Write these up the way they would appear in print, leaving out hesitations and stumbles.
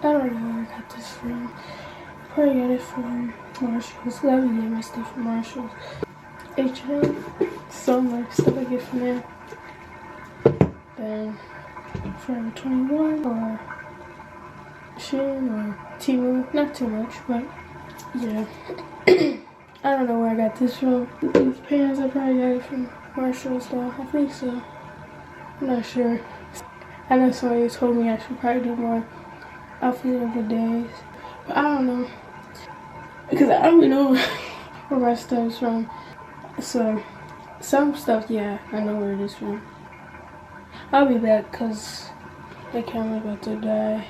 I don't know where I got this from. Probably got it from Marshalls. Let me get my stuff from Marshalls. H&M. So much stuff I get from there. Then Forever 21 or Shein or Temu. Not too much, but yeah. I don't know where I got this from. These pants, I probably got it from Marshalls though. I think so. I'm not sure. I know somebody told me I should probably do more outfit of the days. But I don't know. Because I don't even know where my stuff's from. So, some stuff, yeah, I know where it is from. I'll be back because the camera's about to die.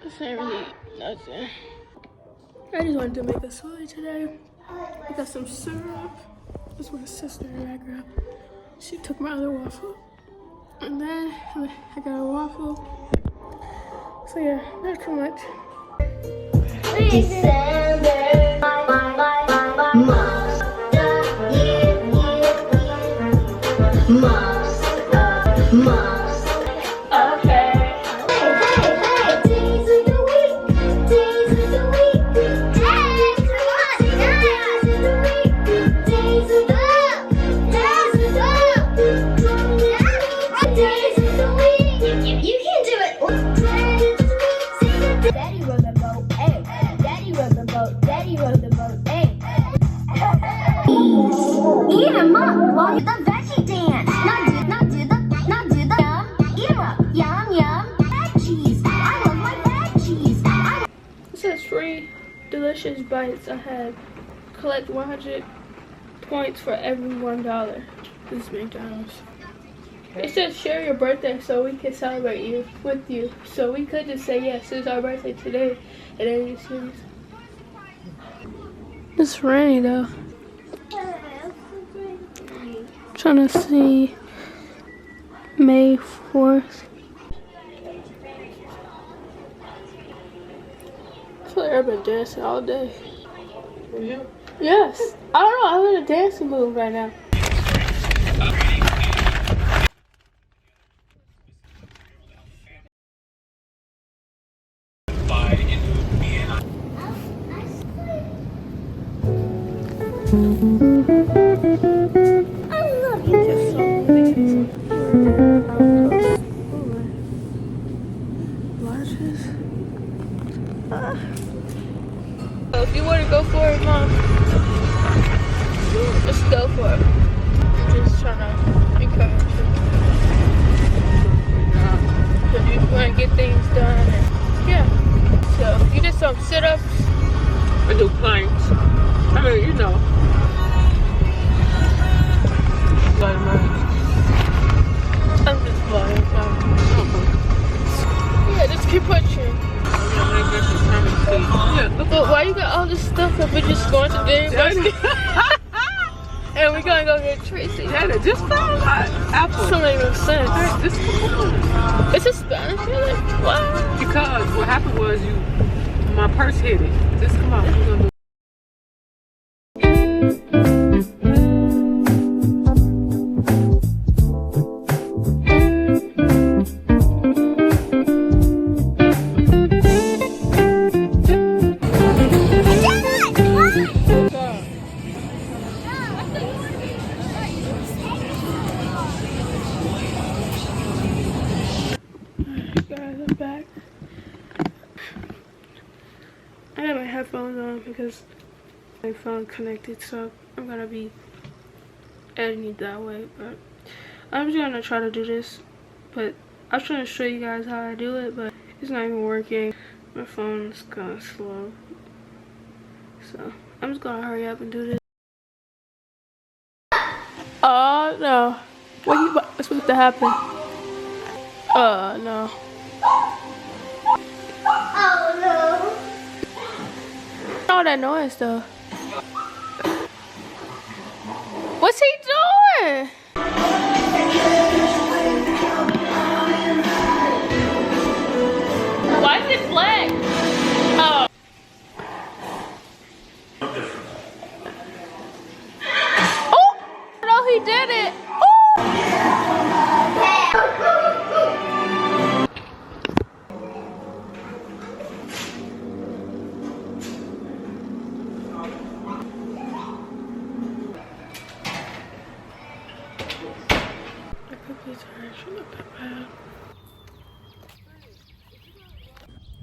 This ain't really nothing. I just wanted to make a smoothie today. I got some syrup. That's what my sister I grabbed. She took my other waffle. And then I got a waffle. So yeah, not too much. December, free delicious bites. I had collect 100 points for every $1. This is McDonald's. It says share your birthday so we can celebrate you with you. So we could just say yes, it's our birthday today. And then you see this. It's rainy though. Trying to see May 4th. I feel like I've been dancing all day. You? Yes. I don't know. I'm in a dancing mood right now. I love you. Just so if you want to go for it, Mom, just go for it. I'm just trying to encourage you. Because you want to get things done. And, yeah. So, you did some sit-ups. I do planks. I mean, you know. I'm just flying. Yeah, just keep pushing. Yeah, but why you got all this stuff if we're just going to Dairy and we're gonna go get Tracy? Jada, just found apple. Doesn't make no sense. Hey, just it's a Spanish feeling? What? Because what happened was my purse hit it. Just come on. We're gonna do I got my headphones on because my phone connected, so I'm gonna be editing it that way. But I'm just gonna try to do this. But I was trying to show you guys how I do it, but it's not even working. My phone's kind of slow, so I'm just gonna hurry up and do this. Oh no! What's supposed to happen? No. Oh no. All that noise though. What's he doing? Why is it black? Oh.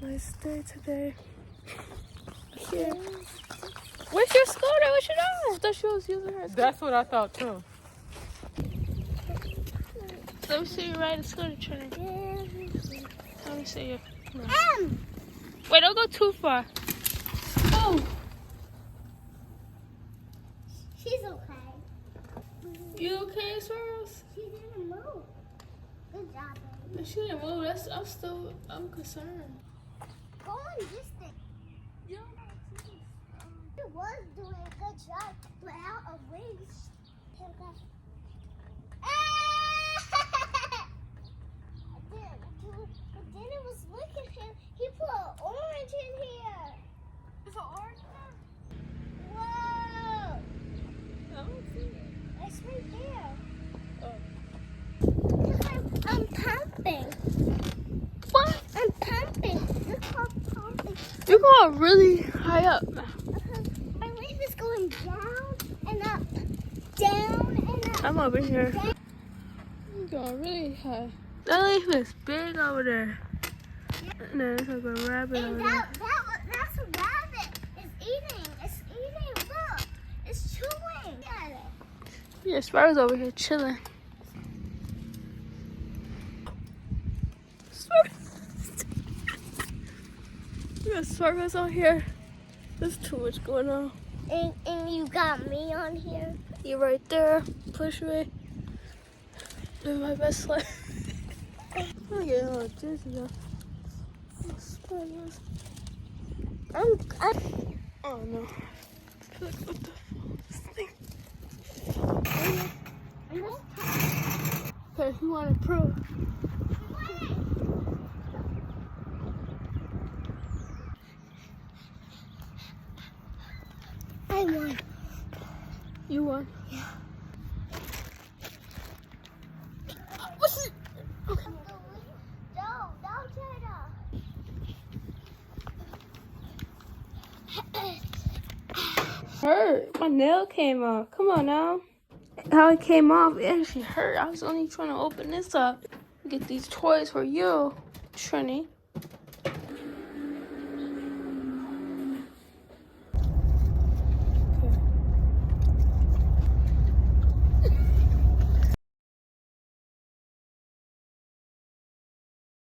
Nice day today. Yeah. Where's your scooter? What you doing? I thought she was using her. That's what I thought too. Let me see you ride a scooter, Trinity. Let me see you. No. Wait, don't go too far. Oh. She's okay. You okay, Swerls? She didn't move. Good job, baby. She didn't move. I'm concerned. Go on this thing. You was doing a good job without a reach. But then it was looking at him. He put an orange in here. Is it orange now? Whoa! I don't see it. It's right there. Oh. Look, I'm pumping. What? I'm pumping. Look how I'm pumping. You're going really high up. My wave is going down and up. Down and up. I'm over here. Down. You're going really high. That leaf is big over there. And then it's like a rabbit over And there. that's a rabbit. It's eating. It's eating. Look. It's chewing. Look at it. Yeah, Sparrow's over here chilling. We got Sparrow's on here. There's too much going on. And you got me on here. You right there. Push me. Live my best life. I'm getting a little dizzy though. Oh no. I feel like what the fuck is this thing? Okay, you want to prove? I won. You won. Yeah. What's it? Okay. Don't turn off. Hurt. My nail came off. Come on now. How it came off, it actually hurt. I was only trying to open this up. Get these toys for you, Trini.